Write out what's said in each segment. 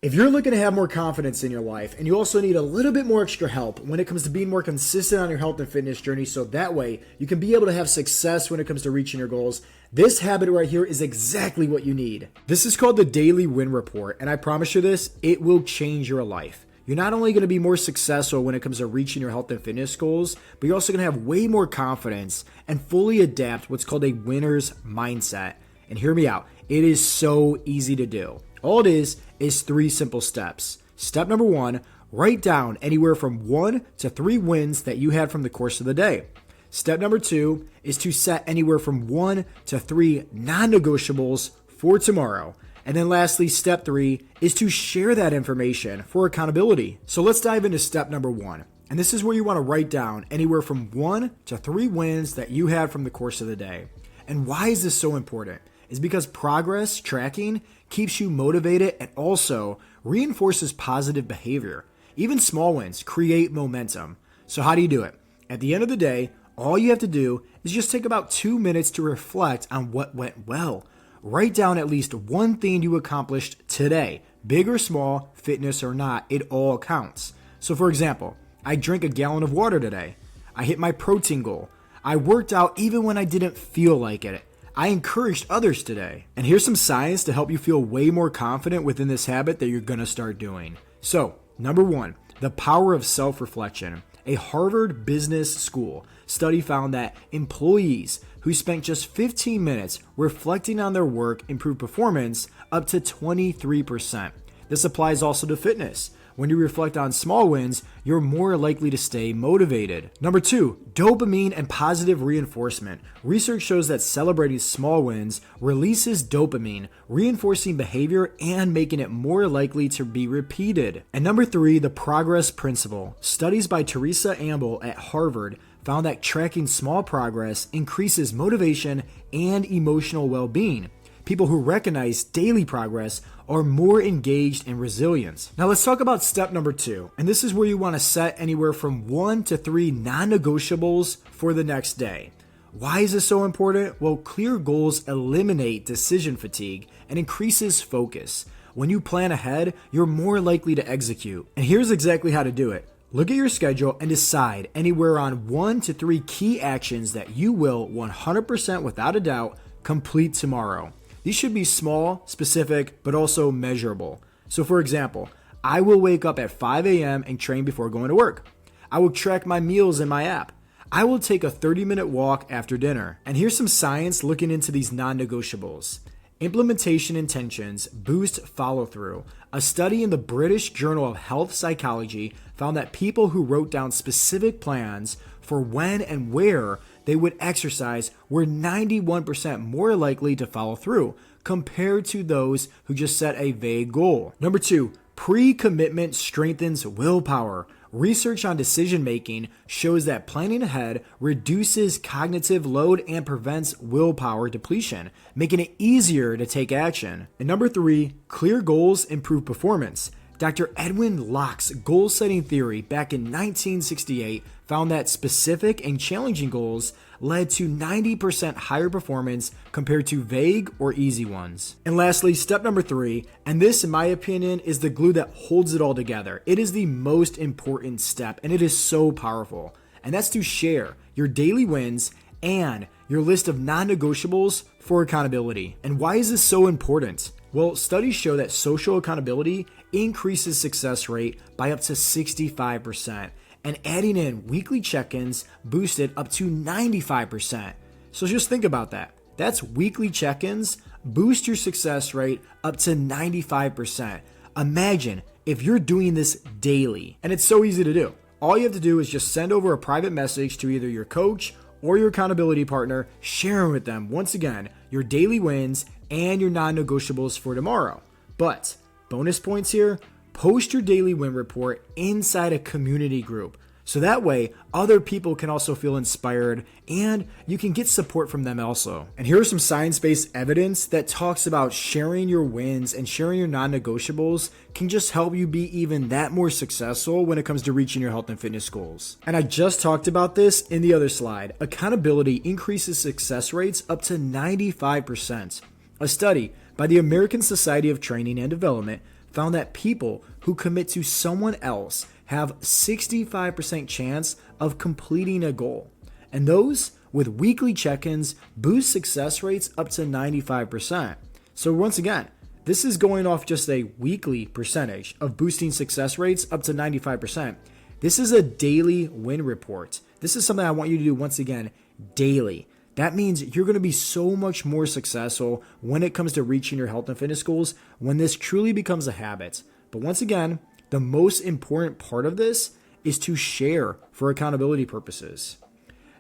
If you're looking to have more confidence in your life and you also need a little bit more extra help when it comes to being more consistent on your health and fitness journey so that way you can be able to have success when it comes to reaching your goals, this habit right here is exactly what you need. This is called the Daily Win Report, and I promise you this, it will change your life. You're not only going to be more successful when it comes to reaching your health and fitness goals, but you're also going to have way more confidence and fully adapt what's called a winner's mindset. And hear me out, it is so easy to do. All it is 3 simple steps. Step number 1, write down anywhere from 1 to 3 wins that you had from the course of the day. Step number 2 is to set anywhere from 1 to 3 non-negotiables for tomorrow. And then lastly, step 3 is to share that information for accountability. So let's dive into step number 1. And this is where you want to write down anywhere from 1 to 3 wins that you had from the course of the day. And why is this so important? Is because progress tracking keeps you motivated and also reinforces positive behavior. Even small wins create momentum. So how do you do it? At the end of the day, all you have to do is just take about 2 minutes to reflect on what went well. Write down at least one thing you accomplished today. Big or small, fitness or not, it all counts. So for example, I drank a gallon of water today. I hit my protein goal. I worked out even when I didn't feel like it. I encouraged others today. And here's some science to help you feel way more confident within this habit that you're going to start doing. So, number 1, the power of self-reflection. A Harvard Business School study found that employees who spent just 15 minutes reflecting on their work improved performance up to 23%. This applies also to fitness. When you reflect on small wins, you're more likely to stay motivated. Number 2, dopamine and positive reinforcement. Research shows that celebrating small wins releases dopamine, reinforcing behavior and making it more likely to be repeated. And number 3, the progress principle. Studies by Teresa Amble at Harvard found that tracking small progress increases motivation and emotional well-being. People who recognize daily progress are more engaged and resilient. Now let's talk about step number 2. And this is where you want to set anywhere from 1 to 3 non-negotiables for the next day. Why is this so important? Well, clear goals eliminate decision fatigue and increases focus. When you plan ahead, you're more likely to execute. And here's exactly how to do it. Look at your schedule and decide anywhere on 1 to 3 key actions that you will 100% without a doubt complete tomorrow. These should be small, specific, but also measurable. So for example, I will wake up at 5 a.m. and train before going to work. I will track my meals in my app. I will take a 30-minute walk after dinner. And here's some science looking into these non-negotiables. Implementation intentions boost follow-through. A study in the British Journal of Health Psychology found that people who wrote down specific plans for when and where they would exercise were 91% more likely to follow through compared to those who just set a vague goal. Number 2, pre-commitment strengthens willpower. Research on decision making shows that planning ahead reduces cognitive load and prevents willpower depletion, making it easier to take action. And number 3, clear goals improve performance. Dr. Edwin Locke's goal-setting theory back in 1968 found that specific and challenging goals led to 90% higher performance compared to vague or easy ones. And lastly, step number 3, and this in my opinion is the glue that holds it all together. It is the most important step and it is so powerful. And that's to share your daily wins and your list of non-negotiables for accountability. And why is this so important? Well, studies show that social accountability increases success rate by up to 65%, and adding in weekly check-ins boosts it up to 95%. So just think about that. That's weekly check-ins boost your success rate up to 95%. Imagine if you're doing this daily, and it's so easy to do. All you have to do is just send over a private message to either your coach or your accountability partner, sharing with them, once again, your daily wins and your non-negotiables for tomorrow. But bonus points here, post your daily win report inside a community group. So that way, other people can also feel inspired and you can get support from them also. And here are some science-based evidence that talks about sharing your wins and sharing your non-negotiables can just help you be even that more successful when it comes to reaching your health and fitness goals. And I just talked about this in the other slide. Accountability increases success rates up to 95%. A study by the American Society of Training and Development found that people who commit to someone else have 65% chance of completing a goal. And those with weekly check-ins boost success rates up to 95%. So once again, this is going off just a weekly percentage of boosting success rates up to 95%. This is a daily win report. This is something I want you to do once again daily. That means you're going to be so much more successful when it comes to reaching your health and fitness goals when this truly becomes a habit. But once again, the most important part of this is to share for accountability purposes.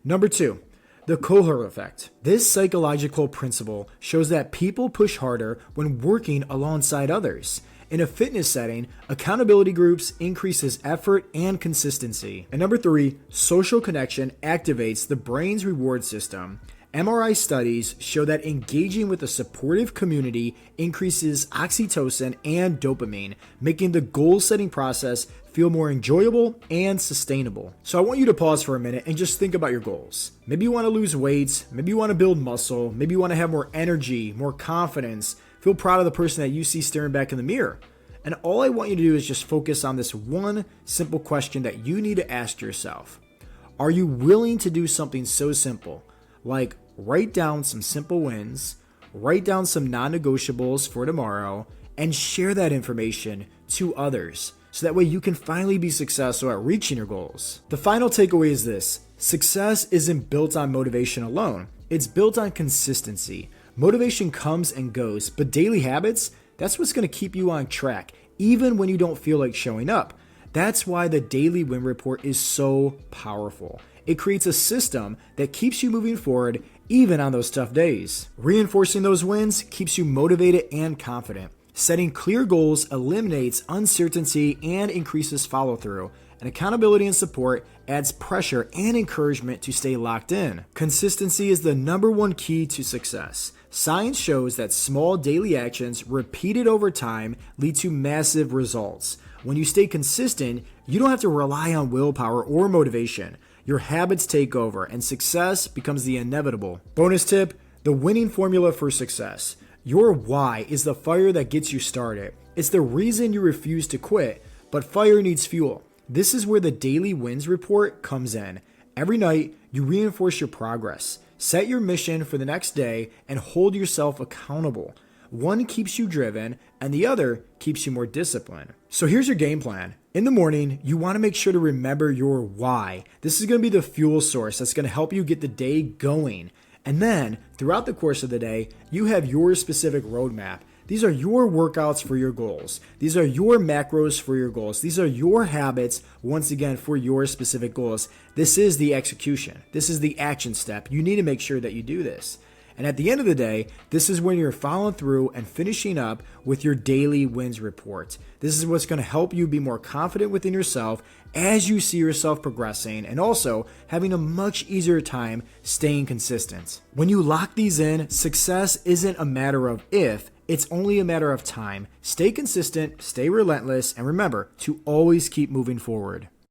Number 2, the cohort effect. This psychological principle shows that people push harder when working alongside others. In a fitness setting, accountability groups increases effort and consistency. And number 3, social connection activates the brain's reward system. MRI studies show that engaging with a supportive community increases oxytocin and dopamine, making the goal-setting process feel more enjoyable and sustainable. So I want you to pause for a minute and just think about your goals. Maybe you want to lose weight, maybe you want to build muscle, maybe you want to have more energy, more confidence, feel proud of the person that you see staring back in the mirror. And all I want you to do is just focus on this one simple question that you need to ask yourself. Are you willing to do something so simple, like write down some simple wins, write down some non-negotiables for tomorrow, and share that information to others so that way you can finally be successful at reaching your goals? The final takeaway is this: success isn't built on motivation alone. It's built on consistency. Motivation comes and goes, but daily habits, that's what's going to keep you on track, even when you don't feel like showing up. That's why the daily win report is so powerful. It creates a system that keeps you moving forward even on those tough days. Reinforcing those wins keeps you motivated and confident. Setting clear goals eliminates uncertainty and increases follow-through. And accountability and support adds pressure and encouragement to stay locked in. Consistency is the number one key to success. Science shows that small daily actions repeated over time lead to massive results. When you stay consistent, you don't have to rely on willpower or motivation. Your habits take over and success becomes the inevitable. Bonus tip: the winning formula for success. Your why is the fire that gets you started. It's the reason you refuse to quit, but fire needs fuel. This is where the daily wins report comes in. Every night, you reinforce your progress. Set your mission for the next day and hold yourself accountable. One keeps you driven and the other keeps you more disciplined. So here's your game plan. In the morning, you want to make sure to remember your why. This is going to be the fuel source that's going to help you get the day going. And then, throughout the course of the day, you have your specific roadmap. These are your workouts for your goals. These are your macros for your goals. These are your habits, once again, for your specific goals. This is the execution. This is the action step. You need to make sure that you do this. And at the end of the day, this is when you're following through and finishing up with your daily wins report. This is what's going to help you be more confident within yourself as you see yourself progressing and also having a much easier time staying consistent. When you lock these in, success isn't a matter of if, it's only a matter of time. Stay consistent, stay relentless, and remember to always keep moving forward.